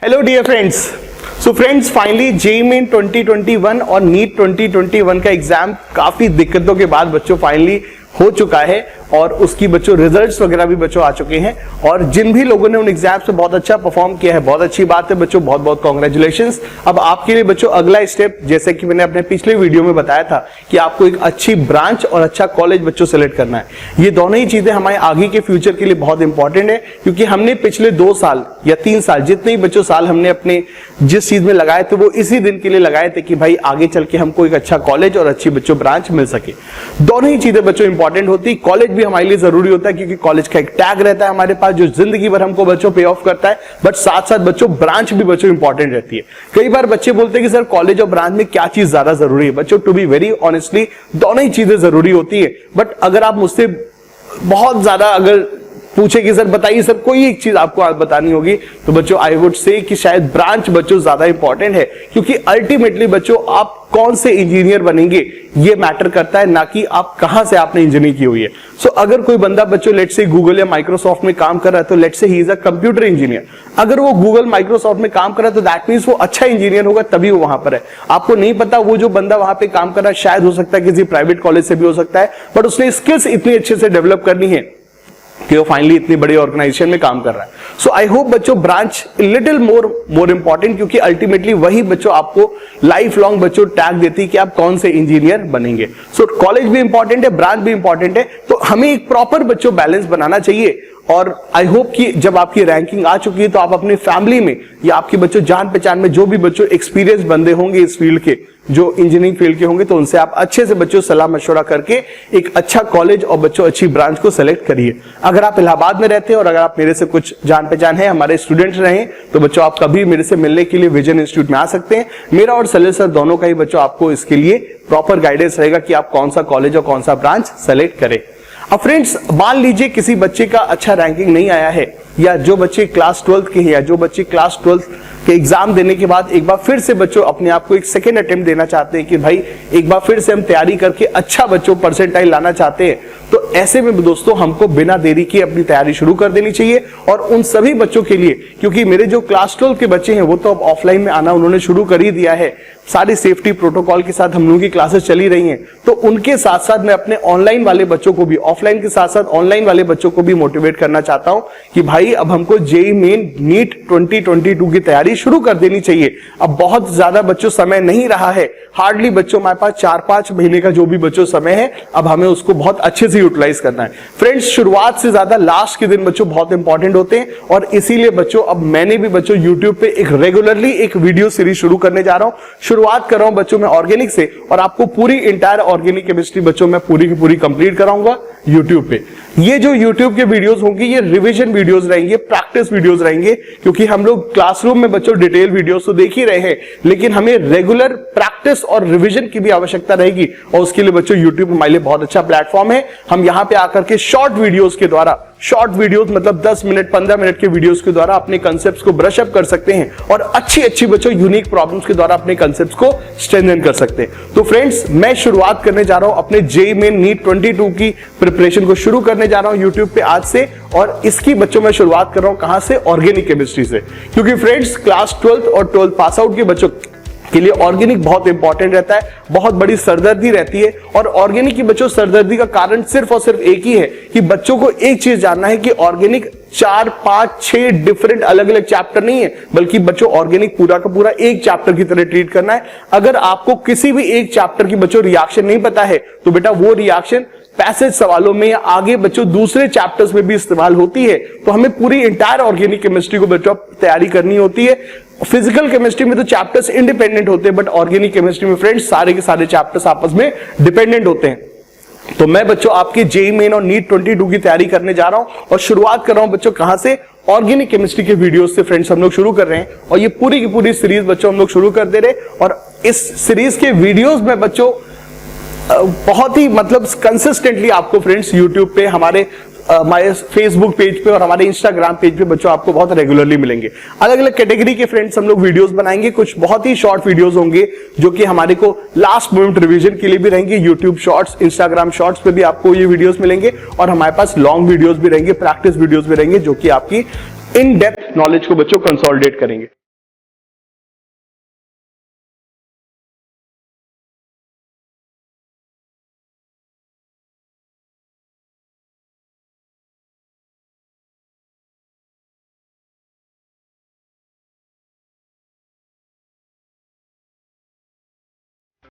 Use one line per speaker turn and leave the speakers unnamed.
Hello dear friends. So friends, finally JEE Main 2021 और NEET 2021 का exam काफी दिक्कतों के बाद बच्चों फाइनली हो चुका है और उसकी बच्चों रिजल्ट्स वगैरह भी बच्चों आ चुके हैं। और जिन भी लोगों ने उन एग्जाम से बहुत अच्छा परफॉर्म किया है, बहुत अच्छी बात है बच्चों, बहुत बहुत कांग्रेचुलेशंस। अब आपके लिए बच्चों अगला स्टेप, जैसे कि मैंने अपने पिछले वीडियो में बताया था कि आपको एक अच्छी ब्रांच और अच्छा कॉलेज बच्चों सेलेक्ट करना है। ये दोनों ही चीजें हमारे आगे के फ्यूचर के लिए बहुत इंपॉर्टेंट है, क्योंकि हमने पिछले 2 साल या 3 साल जितने ही बच्चों साल हमने अपने जिस चीज में लगाए थे वो इसी दिन के लिए लगाए थे कि भाई आगे चल के हमको एक अच्छा कॉलेज और अच्छी बच्चों ब्रांच मिल सके। दोनों ही चीजें बच्चों इंपॉर्टेंट होती। कॉलेज भी हमारे लिए जरूरी होता है क्योंकि कॉलेज का एक टैग रहता है हमारे पास जो जिंदगी भर हमको बच्चों पे ऑफ करता है, बट साथ साथ बच्चों ब्रांच भी बच्चों इंपॉर्टेंट रहती है। कई बार बच्चे बोलते हैं कि सर कॉलेज और ब्रांच में क्या चीज ज्यादा जरूरी है। बच्चों टू बी वेरी ऑनेस्टली दोनों ही चीजें जरूरी होती है, बट अगर आप मुझसे बहुत ज्यादा अगर पूछे कि सर बताइए सर कोई एक चीज आपको आज बतानी होगी, तो बच्चों आई वुड से कि शायद ब्रांच बच्चों ज्यादा इंपॉर्टेंट है, क्योंकि अल्टीमेटली बच्चों आप कौन से इंजीनियर बनेंगे ये मैटर करता है, ना कि आप कहां से आपने इंजीनियरिंग की हुई है। सो अगर कोई बंदा बच्चों लेट से गूगल या माइक्रोसॉफ्ट में काम कर रहा है तो लेट से he is a computer engineer. अगर वो गूगल माइक्रोसॉफ्ट में काम कर रहा है तो दैट मींस वो अच्छा इंजीनियर होगा, तभी वो वहां पर है। आपको नहीं पता वो जो बंदा वहां पे काम कर रहा है शायद हो सकता है किसी प्राइवेट कॉलेज से भी हो सकता है, बट उसने स्किल्स इतनी अच्छे से डेवलप करनी है कि वो फाइनली इतनी बड़ी ऑर्गेनाइजेशन में काम कर रहा है। सो आई होप बच्चों ब्रांच लिटिल मोर इंपॉर्टेंट, क्योंकि अल्टीमेटली वही बच्चों आपको लाइफ लॉन्ग बच्चों टैग देती है कि आप कौन से इंजीनियर बनेंगे। सो कॉलेज भी इंपॉर्टेंट है, ब्रांच भी इंपॉर्टेंट है, तो हमें एक प्रॉपर बच्चों बैलेंस बनाना चाहिए। और आई होप कि जब आपकी रैंकिंग आ चुकी है तो आप अपनी फैमिली में या आपकी बच्चों जान पहचान में जो भी बच्चों एक्सपीरियंस बंदे होंगे इस फील्ड के, जो इंजीनियरिंग फील्ड के होंगे, तो उनसे आप अच्छे से बच्चों सलाह मशवरा करके एक अच्छा कॉलेज और बच्चों अच्छी ब्रांच को सेलेक्ट करिए। अगर आप इलाहाबाद में रहते हैं और अगर आप मेरे से कुछ जान पहचान है, हमारे स्टूडेंट्स रहे, तो बच्चों आप कभी मेरे से मिलने के लिए विजन इंस्टीट्यूट में आ सकते हैं। मेरा और सलील सर दोनों का ही बच्चों आपको इसके लिए प्रॉपर गाइडेंस रहेगा कि आप कौन सा कॉलेज और कौन सा ब्रांच सेलेक्ट करें। अब फ्रेंड्स, मान लीजिए किसी बच्चे का अच्छा रैंकिंग नहीं आया है, या जो बच्चे क्लास 12 के हैं या जो बच्चे क्लास 12 के एग्जाम देने के बाद एक बार फिर से बच्चों अपने आप को एक सेकेंड अटेम्प्ट देना चाहते हैं कि भाई एक बार फिर से हम तैयारी करके अच्छा बच्चों परसेंटाइल लाना चाहते हैं, तो ऐसे में दोस्तों हमको बिना देरी के अपनी तैयारी शुरू कर देनी चाहिए। और उन सभी बच्चों के लिए, क्योंकि मेरे जो क्लास 12 के बच्चे हैं वो तो अब ऑफलाइन में आना उन्होंने शुरू कर ही दिया है, सारी सेफ्टी प्रोटोकॉल के साथ हम लोगों की क्लासेस चली रही हैं, तो उनके साथ साथ मैं अपने ऑनलाइन वाले बच्चों को भी, ऑफलाइन के साथ साथ ऑनलाइन वाले बच्चों को भी मोटिवेट करना चाहता हूं कि भाई अब हमको जेईई मेन नीट 2022 की तैयारी शुरू कर देनी चाहिए। अब बहुत ज्यादा बच्चों समय नहीं रहा है, हार्डली बच्चों हमारे पास 4-5 महीने का जो भी बच्चों समय है, अब हमें उसको बहुत अच्छे से यूटिलाइज करना है। फ्रेंड्स, शुरुआत से ज्यादा लास्ट के दिन बच्चों बहुत इंपॉर्टेंट होते हैं, और इसीलिए बच्चों अब मैंने भी बच्चों यूट्यूब पे एक रेगुलरली एक वीडियो सीरीज शुरू करने जा रहा हूं। शुरुआत कर रहा हूं बच्चों मैं ऑर्गेनिक से, और आपको पूरी इंटायर ऑर्गेनिक केमिस्ट्री बच्चों मैं पूरी की पूरी कंप्लीट कराऊंगा यूट्यूब पे। ये जो यूट्यूब के वीडियोस होंगे ये रिवीजन वीडियोस रहेंगे, प्रैक्टिस वीडियोस रहेंगे, क्योंकि हम लोग क्लासरूम में बच्चों डिटेल वीडियोस तो देख ही रहे हैं, लेकिन हमें रेगुलर प्रैक्टिस और रिवीजन की भी आवश्यकता रहेगी, और उसके लिए बच्चों यूट्यूब हमारे लिए बहुत अच्छा प्लेटफॉर्म है। हम यहां पे आकर के शॉर्ट वीडियोस के द्वारा, शॉर्ट वीडियोस मतलब 10 मिनट 15 मिनट के वीडियोस के द्वारा अपने कंसेप्ट्स को ब्रश अप कर सकते हैं, और अच्छी अच्छी बच्चों यूनिक प्रॉब्लम्स के द्वारा अपने कंसेप्ट्स को स्ट्रेंथन कर सकते हैं। तो फ्रेंड्स, मैं शुरुआत करने जा रहा हूं अपने जेईई मेन नीट 22 की प्रिपरेशन को शुरू करने जा रहा हूं यूट्यूब पे आज से, और इसकी बच्चों में शुरुआत कर रहा हूं कहां से, ऑर्गेनिक केमिस्ट्री से, क्योंकि फ्रेंड्स क्लास 12 और 12 पास आउट के बच्चों के लिए ऑर्गेनिक बहुत इंपॉर्टेंट रहता है, बहुत बड़ी सरदर्दी रहती है। और ऑर्गेनिक की बच्चों सरदर्दी का कारण सिर्फ और सिर्फ एक ही है कि बच्चों को एक चीज जानना है कि ऑर्गेनिक 4, 5, 6 डिफरेंट अलग अलग चैप्टर नहीं है, बल्कि बच्चों ऑर्गेनिक पूरा का पूरा एक चैप्टर की तरह ट्रीट करना है। अगर आपको किसी भी एक चैप्टर की बच्चों रिएक्शन नहीं पता है, तो बेटा वो रिएक्शन पैसेज सवालों में या आगे बच्चों दूसरे चैप्टर्स में भी इस्तेमाल होती है। तो हमें पूरी इंटायर ऑर्गेनिक केमिस्ट्री को बच्चों तैयारी करनी होती है। फिजिकल केमिस्ट्री में तो चैप्टर्स इंडिपेंडेंट होते हैं, बट ऑर्गेनिक केमिस्ट्री में फ्रेंड्स सारे के सारे चैप्टर्स आपस में डिपेंडेंट होते हैं। तो मैं बच्चों आपके जेईई मेन और नीट 22 की तैयारी करने जा रहा हूं, और शुरुआत कर रहा हूं बच्चों कहां से, ऑर्गेनिक केमिस्ट्री के वीडियोस से फ्रेंड्स हम लोग शुरू कर रहे हैं, और ये पूरी की पूरी सीरीज बच्चों हम लोग शुरू कर दे रहे। और इस सीरीज के वीडियोस में बच्चों बहुत ही मतलब कंसिस्टेंटली आपको फ्रेंड्स यूट्यूब पे, हमारे फेसबुक पेज पे और हमारे इंस्टाग्राम पेज पे बच्चों आपको बहुत रेगुलरली मिलेंगे। अलग अलग कैटेगरी के फ्रेंड्स हम लोग वीडियोस बनाएंगे, कुछ बहुत ही शॉर्ट वीडियोस होंगे जो कि हमारे को लास्ट मोमेंट रिवीजन के लिए भी रहेंगे। यूट्यूब शॉर्ट्स, इंस्टाग्राम शॉर्ट्स पे भी आपको ये वीडियोस मिलेंगे, और हमारे पास लॉन्ग वीडियोस भी रहेंगे, प्रैक्टिस वीडियोस भी रहेंगे, जो कि आपकी इन डेप्थ नॉलेज को बच्चों कंसोलिडेट करेंगे।